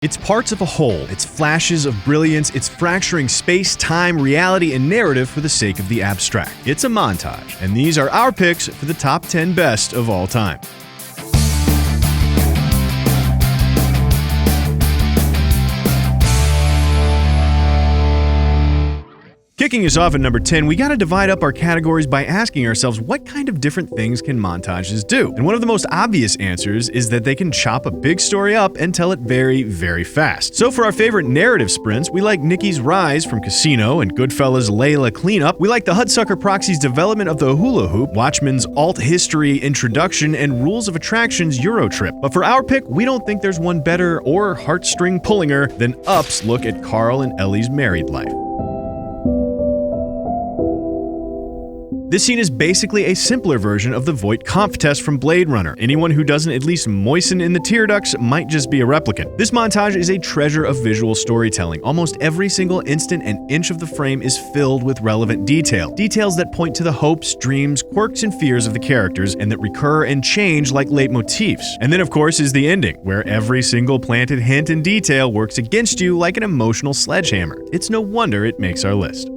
It's parts of a whole, it's flashes of brilliance, it's fracturing space, time, reality, and narrative for the sake of the abstract. It's a montage, and these are our picks for the top 10 best of all time. Kicking us off at number 10, we gotta divide up our categories by asking ourselves what kind of different things can montages do? And one of the most obvious answers is that they can chop a big story up and tell it very, very fast. So for our favorite narrative sprints, we like Nikki's rise from Casino and Goodfellas' Layla cleanup. We like the Hudsucker Proxy's development of the hula hoop, Watchmen's alt history introduction, and Rules of Attraction's Eurotrip. But for our pick, we don't think there's one better or heartstring pullinger than Up's look at Carl and Ellie's married life. This scene is basically a simpler version of the Voight-Kampff test from Blade Runner. Anyone who doesn't at least moisten in the tear ducts might just be a replicant. This montage is a treasure of visual storytelling. Almost every single instant and inch of the frame is filled with relevant detail. Details that point to the hopes, dreams, quirks, and fears of the characters, and that recur and change like leitmotifs. And then, of course, is the ending, where every single planted hint and detail works against you like an emotional sledgehammer. It's no wonder it makes our list.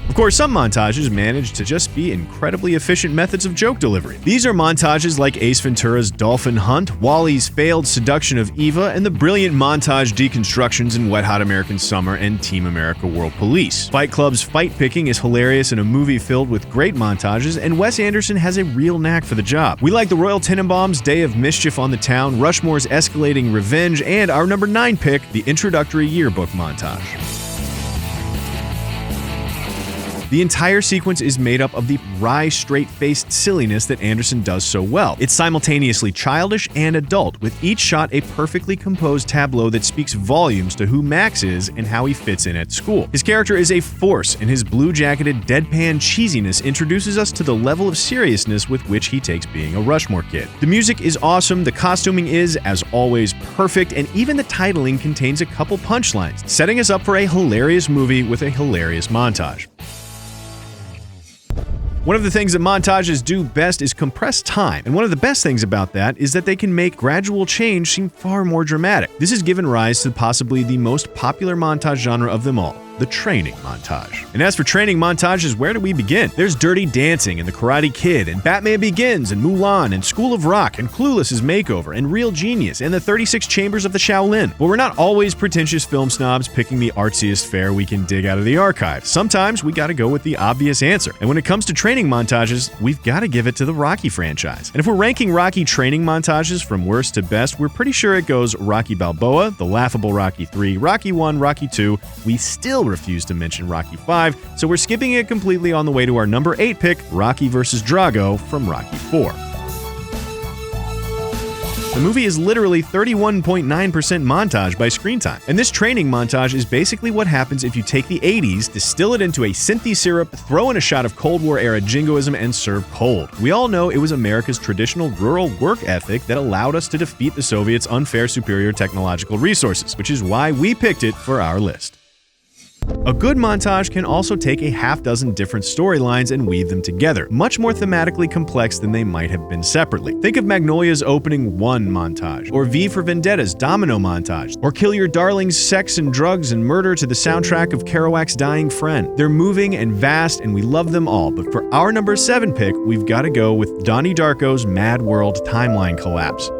Of course, some montages manage to just be incredibly efficient methods of joke delivery. These are montages like Ace Ventura's Dolphin Hunt, Wall-E's failed seduction of Eva, and the brilliant montage deconstructions in Wet Hot American Summer and Team America World Police. Fight Club's fight picking is hilarious in a movie filled with great montages, and Wes Anderson has a real knack for the job. We like the Royal Tenenbaums' Day of Mischief on the Town, Rushmore's escalating revenge, and our number 9 pick, the introductory Yearbook montage. The entire sequence is made up of the wry, straight-faced silliness that Anderson does so well. It's simultaneously childish and adult, with each shot a perfectly composed tableau that speaks volumes to who Max is and how he fits in at school. His character is a force, and his blue-jacketed, deadpan cheesiness introduces us to the level of seriousness with which he takes being a Rushmore kid. The music is awesome, the costuming is, as always, perfect, and even the titling contains a couple punchlines, setting us up for a hilarious movie with a hilarious montage. One of the things that montages do best is compress time, and one of the best things about that is that they can make gradual change seem far more dramatic. This has given rise to possibly the most popular montage genre of them all, the training montage. And as for training montages, where do we begin? There's Dirty Dancing and The Karate Kid, and Batman Begins, and Mulan, and School of Rock, and Clueless's Makeover, and Real Genius, and the 36 Chambers of the Shaolin. But we're not always pretentious film snobs picking the artsiest fare we can dig out of the archive. Sometimes we gotta go with the obvious answer. And when it comes to training montages, we've gotta give it to the Rocky franchise. And if we're ranking Rocky training montages from worst to best, we're pretty sure it goes Rocky Balboa, the laughable Rocky 3, Rocky 1, Rocky 2. We still refuse to mention Rocky 5, so we're skipping it completely on the way to our number 8 pick, Rocky vs. Drago from Rocky 4. The movie is literally 31.9% montage by screen time, and this training montage is basically what happens if you take the 80s, distill it into a synthy syrup, throw in a shot of Cold War era jingoism, and serve cold. We all know it was America's traditional rural work ethic that allowed us to defeat the Soviets' unfair superior technological resources, which is why we picked it for our list. A good montage can also take a half-dozen different storylines and weave them together, much more thematically complex than they might have been separately. Think of Magnolia's opening 1 montage, or V for Vendetta's Domino montage, or Kill Your Darling's sex and drugs and murder to the soundtrack of Kerouac's Dying Friend. They're moving and vast, and we love them all, but for our number 7 pick, we've got to go with Donnie Darko's Mad World timeline collapse.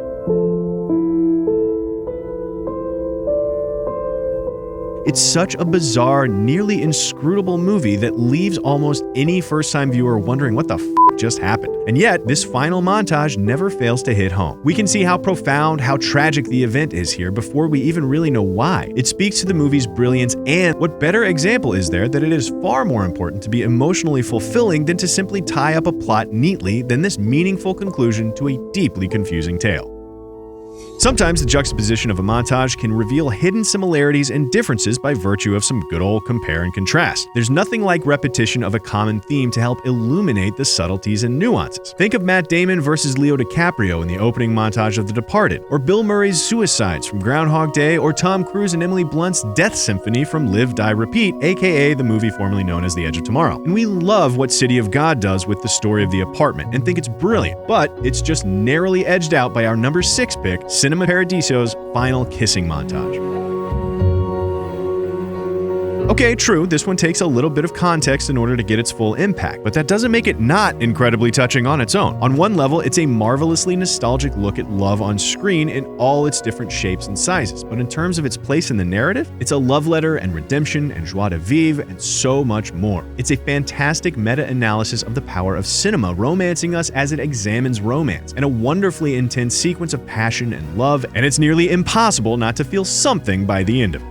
It's such a bizarre, nearly inscrutable movie that leaves almost any first-time viewer wondering what the f*** just happened. And yet, this final montage never fails to hit home. We can see how profound, how tragic the event is here before we even really know why. It speaks to the movie's brilliance, and what better example is there that it is far more important to be emotionally fulfilling than to simply tie up a plot neatly than this meaningful conclusion to a deeply confusing tale. Sometimes the juxtaposition of a montage can reveal hidden similarities and differences by virtue of some good old compare and contrast. There's nothing like repetition of a common theme to help illuminate the subtleties and nuances. Think of Matt Damon versus Leo DiCaprio in the opening montage of The Departed, or Bill Murray's Suicides from Groundhog Day, or Tom Cruise and Emily Blunt's Death Symphony from Live, Die, Repeat, aka the movie formerly known as The Edge of Tomorrow. And we love what City of God does with the story of The Apartment and think it's brilliant, but it's just narrowly edged out by our number 6 pick, CineFix Cinema Paradiso's final kissing montage. Okay, true, this one takes a little bit of context in order to get its full impact, but that doesn't make it not incredibly touching on its own. On one level, it's a marvelously nostalgic look at love on screen in all its different shapes and sizes, but in terms of its place in the narrative, it's a love letter and redemption and joie de vivre and so much more. It's a fantastic meta-analysis of the power of cinema, romancing us as it examines romance, and a wonderfully intense sequence of passion and love, and it's nearly impossible not to feel something by the end of it.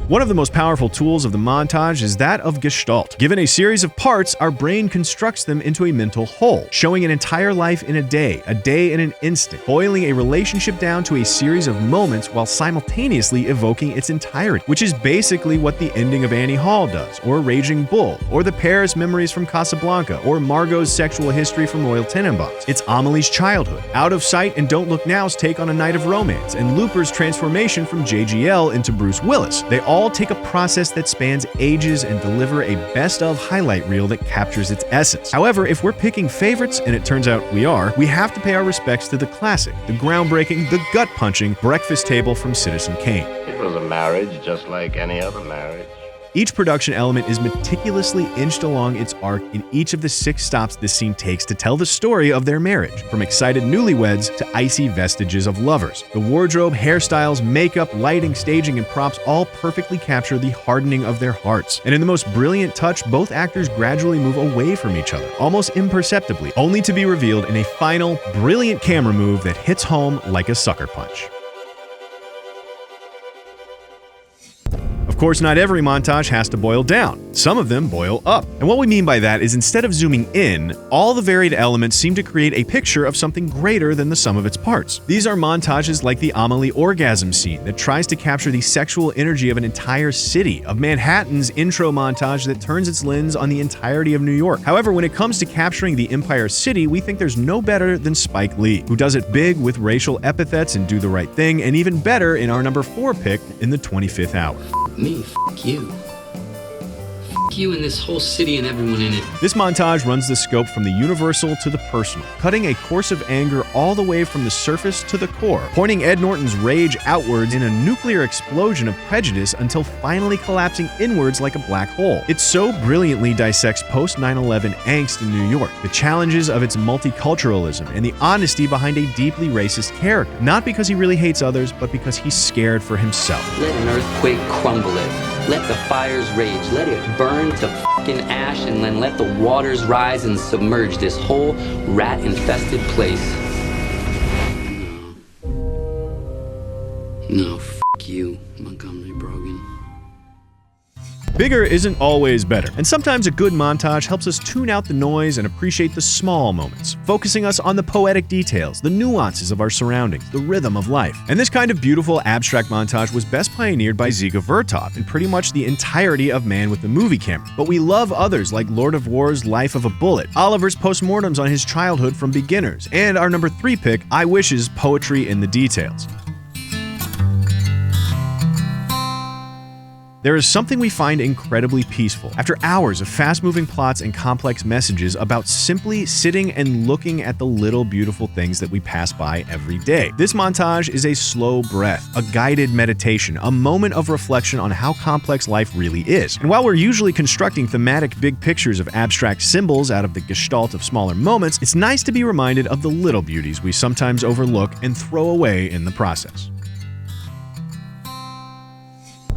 One of the most powerful tools of the montage is that of gestalt. Given a series of parts, our brain constructs them into a mental whole, showing an entire life in a day in an instant, boiling a relationship down to a series of moments while simultaneously evoking its entirety, which is basically what the ending of Annie Hall does, or Raging Bull, or the Paris memories from Casablanca, or Margot's sexual history from Royal Tenenbaums. It's Amelie's childhood, Out of Sight and Don't Look Now's take on A Night of Romance, and Looper's transformation from JGL into Bruce Willis. They all take a process that spans ages and deliver a best-of highlight reel that captures its essence. However, if we're picking favorites, and it turns out we are, we have to pay our respects to the classic, the groundbreaking, the gut-punching Breakfast Table from Citizen Kane. It was a marriage just like any other marriage. Each production element is meticulously inched along its arc in each of the 6 stops this scene takes to tell the story of their marriage, from excited newlyweds to icy vestiges of lovers. The wardrobe, hairstyles, makeup, lighting, staging, and props all perfectly capture the hardening of their hearts. And in the most brilliant touch, both actors gradually move away from each other, almost imperceptibly, only to be revealed in a final, brilliant camera move that hits home like a sucker punch. Of course, not every montage has to boil down. Some of them boil up. And what we mean by that is instead of zooming in, all the varied elements seem to create a picture of something greater than the sum of its parts. These are montages like the Amelie orgasm scene that tries to capture the sexual energy of an entire city, of Manhattan's intro montage that turns its lens on the entirety of New York. However, when it comes to capturing the Empire City, we think there's no better than Spike Lee, who does it big with racial epithets and Do the Right Thing, and even better in our number 4 pick in The 25th Hour. Me, f*** you. F*** you and this whole city and everyone in it. This montage runs the scope from the universal to the personal, cutting a course of anger all the way from the surface to the core, pointing Ed Norton's rage outwards in a nuclear explosion of prejudice until finally collapsing inwards like a black hole. It so brilliantly dissects post-9/11 angst in New York, the challenges of its multiculturalism, and the honesty behind a deeply racist character, not because he really hates others, but because he's scared for himself. Let an earthquake crumble it. Let the fires rage. Let it burn to fucking ash, and then let the waters rise and submerge this whole rat-infested place. No, f*** you, Montgomery Brogan. Bigger isn't always better, and sometimes a good montage helps us tune out the noise and appreciate the small moments, focusing us on the poetic details, the nuances of our surroundings, the rhythm of life. And this kind of beautiful abstract montage was best pioneered by Dziga Vertov in pretty much the entirety of Man with the Movie Camera. But we love others like Lord of War's Life of a Bullet, Oliver's postmortems on his childhood from Beginners, and our number 3 pick, I Wish's Poetry in the Details. There is something we find incredibly peaceful after hours of fast-moving plots and complex messages about simply sitting and looking at the little beautiful things that we pass by every day. This montage is a slow breath, a guided meditation, a moment of reflection on how complex life really is. And while we're usually constructing thematic big pictures of abstract symbols out of the gestalt of smaller moments, it's nice to be reminded of the little beauties we sometimes overlook and throw away in the process.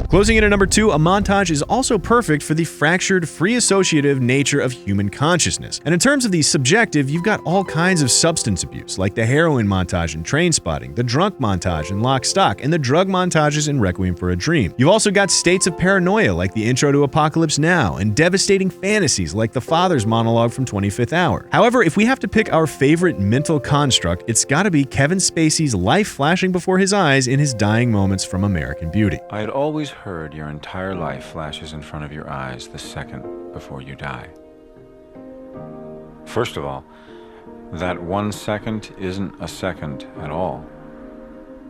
Closing in at number 2, a montage is also perfect for the fractured, free associative nature of human consciousness. And in terms of the subjective, you've got all kinds of substance abuse, like the heroin montage in Trainspotting, the drunk montage in Lock, Stock, and the drug montages in Requiem for a Dream. You've also got states of paranoia, like the intro to Apocalypse Now, and devastating fantasies, like the father's monologue from 25th Hour. However, if we have to pick our favorite mental construct, it's gotta be Kevin Spacey's life flashing before his eyes in his dying moments from American Beauty. I had always heard your entire life flashes in front of your eyes the second before you die. First of all, that 1 second isn't a second at all.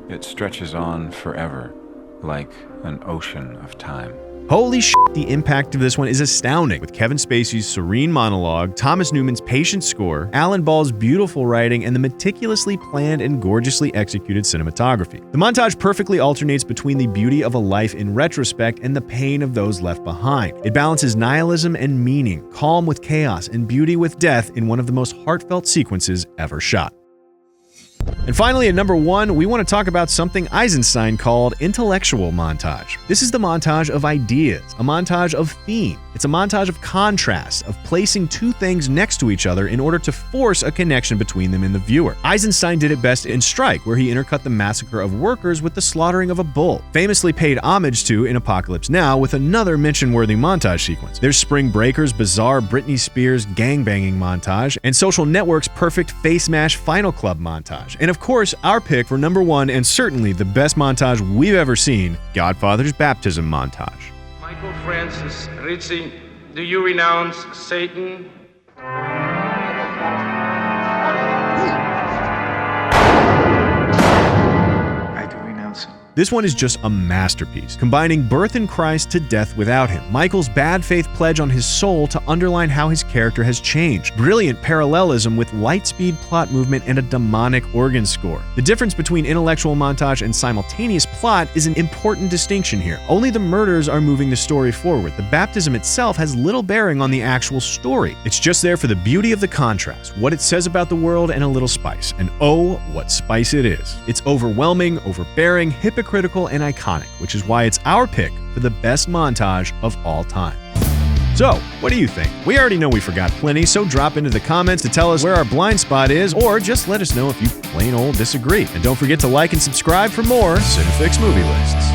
It stretches on forever, like an ocean of time. Holy shit, the impact of this one is astounding, with Kevin Spacey's serene monologue, Thomas Newman's patient score, Alan Ball's beautiful writing, and the meticulously planned and gorgeously executed cinematography. The montage perfectly alternates between the beauty of a life in retrospect and the pain of those left behind. It balances nihilism and meaning, calm with chaos, and beauty with death in one of the most heartfelt sequences ever shot. And finally, at number 1, we want to talk about something Eisenstein called intellectual montage. This is the montage of ideas, a montage of theme. It's a montage of contrast, of placing two things next to each other in order to force a connection between them and the viewer. Eisenstein did it best in Strike, where he intercut the massacre of workers with the slaughtering of a bull, famously paid homage to in Apocalypse Now with another mention-worthy montage sequence. There's Spring Breaker's bizarre Britney Spears gangbanging montage, and Social Network's perfect face mash Final Club montage. And of course, our pick for number 1 and certainly the best montage we've ever seen, Godfather's baptism montage. Michael Francis Rizzi, do you renounce Satan? I do renounce him. This one is just a masterpiece, combining birth in Christ to death without him, Michael's bad faith pledge on his soul to underline how his character has changed, brilliant parallelism with light-speed plot movement and a demonic organ score. The difference between intellectual montage and simultaneous plot is an important distinction here. Only the murders are moving the story forward. The baptism itself has little bearing on the actual story. It's just there for the beauty of the contrast, what it says about the world, and a little spice. And oh, what spice it is. It's overwhelming, overbearing, hypocritical, and iconic, which is why it's our pick for the best montage of all time. So, what do you think? We already know we forgot plenty, so drop into the comments to tell us where our blind spot is, or just let us know if you plain old disagree. And don't forget to like and subscribe for more CineFix Movie Lists.